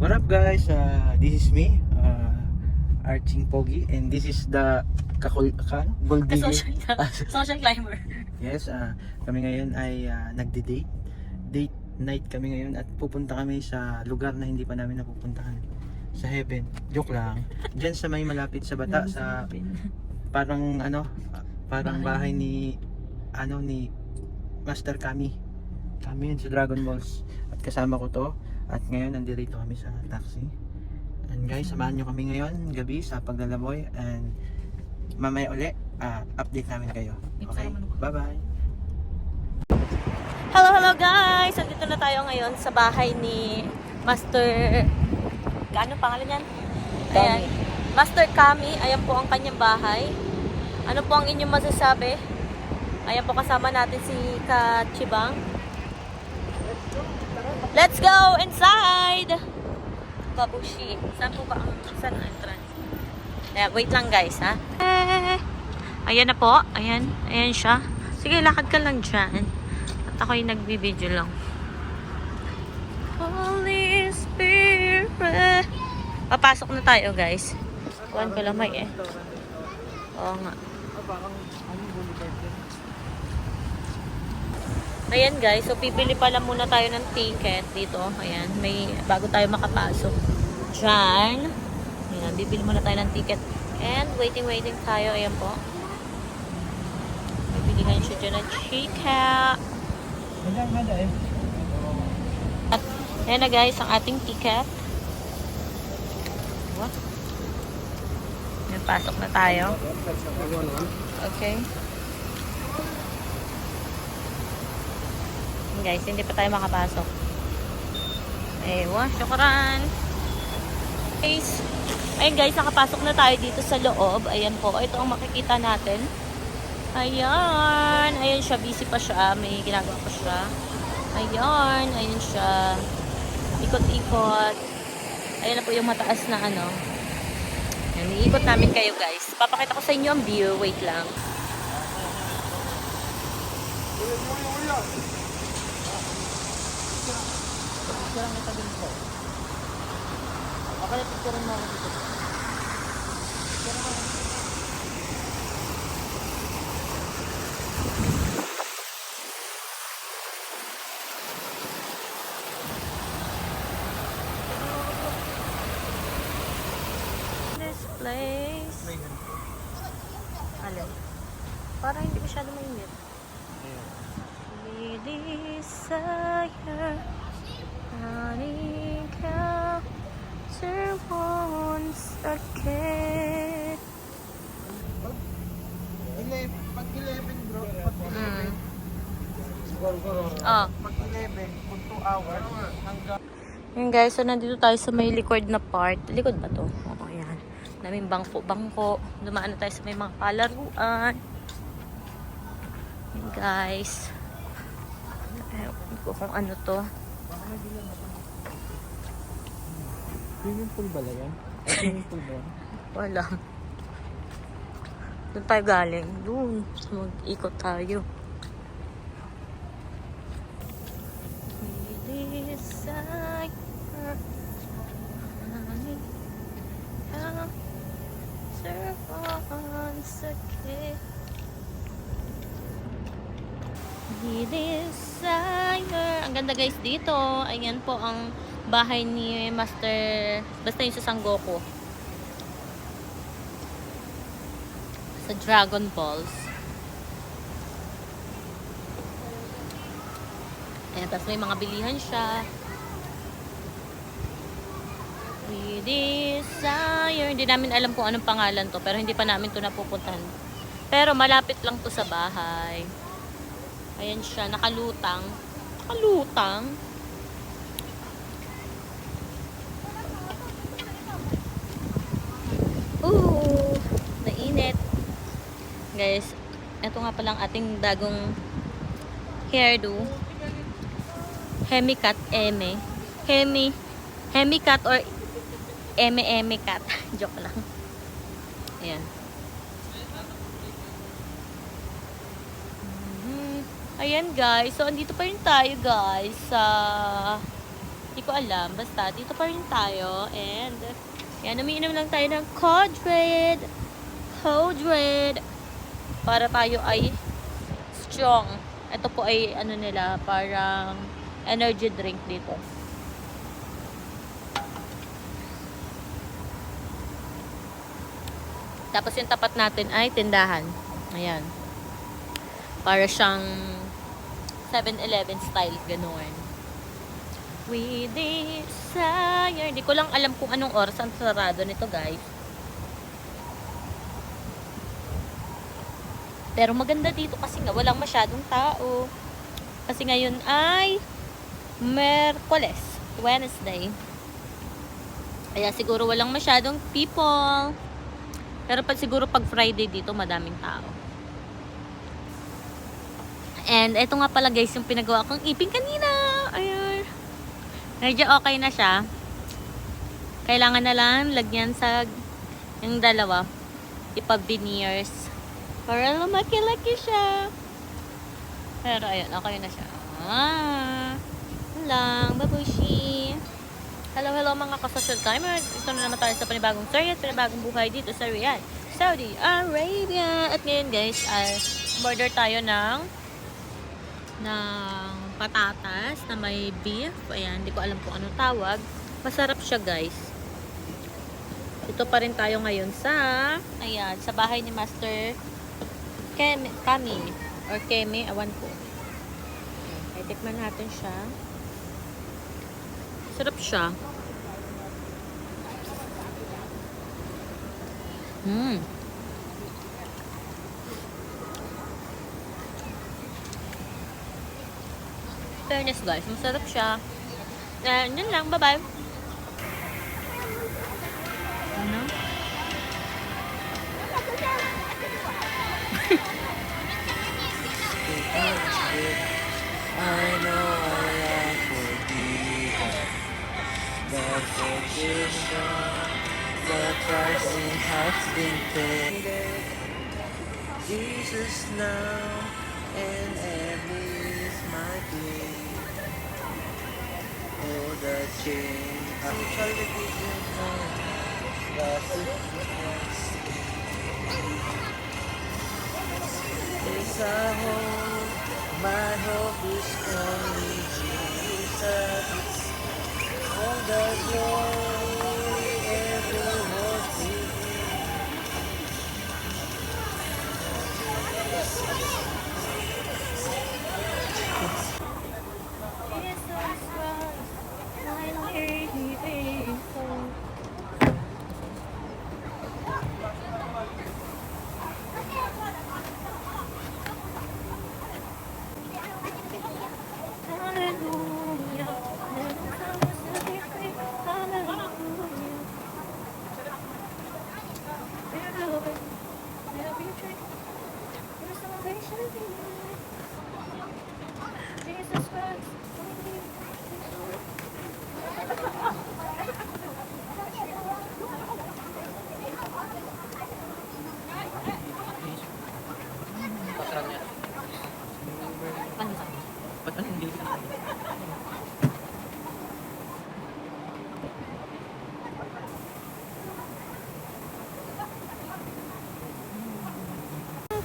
What up guys? This is me, Arching Pogi, and this is the Gold Digger. Social climber. Yes, kami ngayon ay nagde-date. Date night kami ngayon at pupunta kami sa lugar na hindi pa namin napupuntahan. Sa Heaven. Joke lang. Diyan sa may malapit sa Bata, sa parang parang bahay ni ni Master Kami. Kami yun sa Dragon Balls. At kasama ko to. At ngayon nandito kami sa taxi. And guys, samahan nyo kami ngayon gabi sa paglalaboy. And mamaya uli, update namin kayo. Okay? Bye-bye! Hello guys! Nandito na tayo ngayon sa bahay ni Master... Ano pangalan yan? Ayan. Master Kami. Ayan po ang kanyang bahay. Ano po ang inyong masasabi? Ayan po kasama natin si Kachibang. Let's go inside! Babushi. Saan po ba ang entrance? Ayan, wait lang guys ha. Ayan na po. Ayan. Ayan siya. Sige, lakad ka lang dyan. At ako'y nagbibideo lang. Holy Spirit. Papasok na tayo guys. Kuhan ko lang may Oo nga. Ayan guys, so pipili pala muna tayo ng ticket dito. Ayan, may bago tayo makapasok. Diyan. Ayan, bibili muna tayo ng ticket. And waiting tayo. Ayan po. May bilihan siya dyan ng chika. At ayan na guys, ang ating ticket. What? Ayan, pasok na tayo. Okay. Guys, hindi pa tayo makapasok. Ewa, syukran. Guys, ayun guys, nakapasok na tayo dito sa loob. Ayan po, ito ang makikita natin. Ayan, ayan siya, busy pa siya. May ginagawa pa siya. Ayan, ayan siya. Ikot-ikot. Ayan na po yung mataas na ano. Ayan, iikot namin kayo guys. Papakita ko sa inyo ang view. Wait lang. Picture ang itabi ko. Akala picture mo ako dito. Picture mo. This place. Alin? Parang hindi masyado mainit. We desire running after once again. Pag 11 bro, pag 11. Pag 11, pag 2 hours hanggang... Yun guys, so nandito tayo sa may likod na part. Likod ba to? Oo, yan. Daming bangko. Dumaan na tayo sa may mga palaruan. Yun guys. Hindi ko kung ano to. Swimming pool ba yan? Swimming pool ba yan? Wala. Doon tayo galing. Doon. Mag-ikot tayo. Desire. Ang ganda guys dito. Ayan po ang bahay ni Master, basta yung sa Sangoku. Sa Dragon Balls. Ayan, tapos may mga bilihan siya. We desire. Hindi namin alam kung anong pangalan to, pero hindi pa namin to napupuntahan. Pero malapit lang to sa bahay. Ayan siya, nakalutang. Nakalutang. Nainit. Guys, ito nga palang ating dagong hairdo. Hemi-cut eme. Hemi-cut or eme cut. Joke lang. Ayan. Ayan guys, so andito pa rin tayo guys sa Hindi ko alam. Basta, dito pa rin tayo. And, yan, umiinom lang tayo ng Code Red. Code Red. Para tayo ay strong. Ito po ay, ano nila, parang energy drink dito. Tapos yung tapat natin ay tindahan. Ayan. Para siyang 7-Eleven style, ganoon. We desire. Hindi ko lang alam kung anong oras ang sarado nito, guys. Pero maganda dito kasi nga walang masyadong tao. Kasi ngayon ay Merkules, Wednesday. Kaya siguro walang masyadong people. Pero siguro pag Friday dito madaming tao. And ito nga pala guys yung pinagawa kong ipin kanina. Ayun. Medyo okay na siya. Kailangan na lang lagyan sa yung dalawa. Ipa-veneers. Para lumaki-laki siya. Pero ayun, okay na siya. Yun lang. Babushi. Hello mga kasosyo timer. Ito na naman tayo sa panibagong story at panibagong buhay dito sa Riyadh, Saudi Arabia. At ngayon guys, ay order tayo ng patatas na may beef. Ayan, hindi ko alam kung anong tawag. Masarap siya guys. Ito pa rin tayo ngayon sa ayan, sa bahay ni Master Kami or Kemi, awan ko. Ayan, tikman natin siya. Sarap siya. Fairness guys, masarap siya. And yun lang, bye-bye. Ano? I know I am forgiven. The forgiven, the pricing has been paid. Jesus now and every is my plea. Oh, the change. I'm trying to give you the sickness. It's a hope, my hope is only Jesus. All the glory, every word to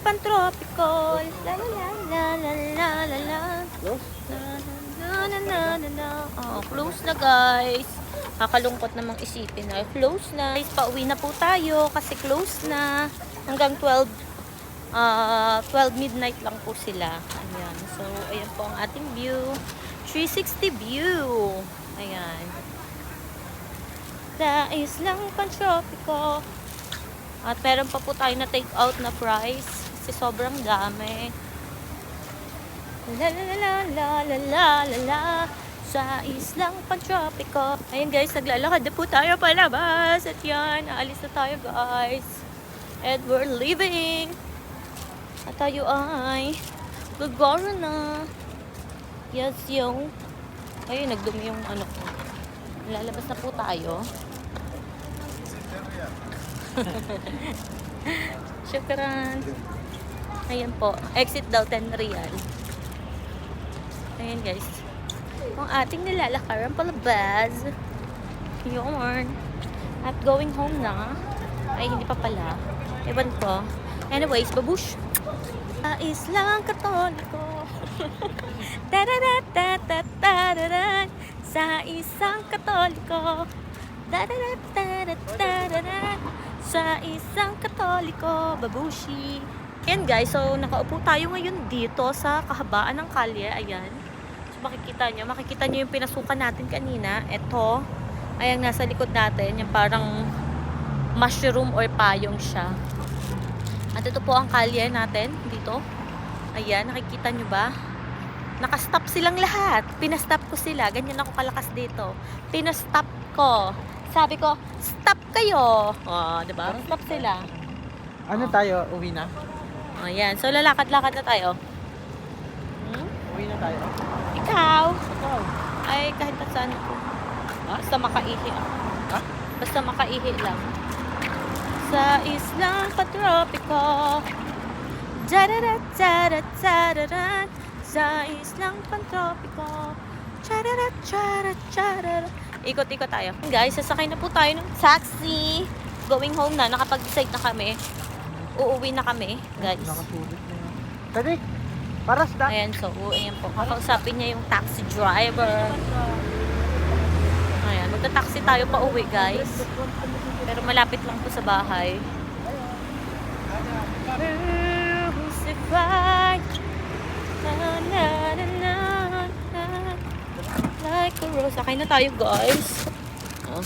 Pan-tropical. La la la la la la la. close. Na. Oh, close na guys. Kakalungkot namang isipin na close na. Guys, pauwi na po tayo kasi close na. Hanggang 12 midnight lang po sila. Ayan. So, ayan po ang ating view. 360 view. Ayan. Dais lang pan-tropical. At meron pa po tayo na take out na price. Kasi sobrang dami. La la la la la la la la. Sa islang pan-tropical. Ayun guys, naglalakad na po tayo palabas. At yan, aalis na tayo guys. And we're leaving. At tayo ay gagara na. Yes, yo. Ayun, nagdumi yung ano ko. Lalabas na po tayo. Syukran. Ayan po. Exit daw 10 real. Ayan guys. Ang ating nilalakaran palabas. Yun. At going home na. Ay, hindi pa pala. Ewan ko. Anyways, babush. Sa Islang Katoliko. Tararatatatararan. Sa isang Katoliko. Tararatatatararan. Sa isang Katoliko. Babushi. Ayan guys, so nakaupo tayo ngayon dito sa kahabaan ng kalye. Ayan. So makikita nyo yung pinasukan natin kanina. Ito, ayan nasa likod natin. Yung parang mushroom or payong siya. At ito po ang kalye natin dito. Ayan, nakikita nyo ba? Nakastop silang lahat. Pinastop ko sila. Ganyan ako kalakas dito. Pinastop ko. Sabi ko, stop kayo. Oh, diba? Stop sila. Ano tayo? Uwi na? Ayan, so lalakad-lakad na tayo. Uwi na tayo. Ikaw? Ikaw. Ay, kahit pa saan ako. Basta makaihi ako. Ha? Basta makaihi lang. Sa Islang Patropiko. Jararat-jararat-jararat. Sa Islang Patropiko. Jararat-jararat-jararat. Ikot-ikot tayo. Guys, sasakay na po tayo ng taxi. Going home na. Nakapag-decide na kami. Uuwi na kami, guys. Nakasulit na yun. Tadik! Paras na! Ayan, so, ayan po. Kakausapin niya yung taxi driver. Ayan, magta-taxi tayo pa uwi, guys. Pero malapit lang po sa bahay. Crucified. Na, na, na, na, na. Like a rose. Sakay na tayo, guys. Oh,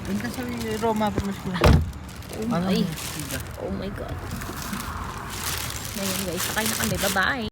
Doon ka sa Roma, Pumusco. oh my. Oh my God. Ayan, guys. Sakay na kami. Bye-bye.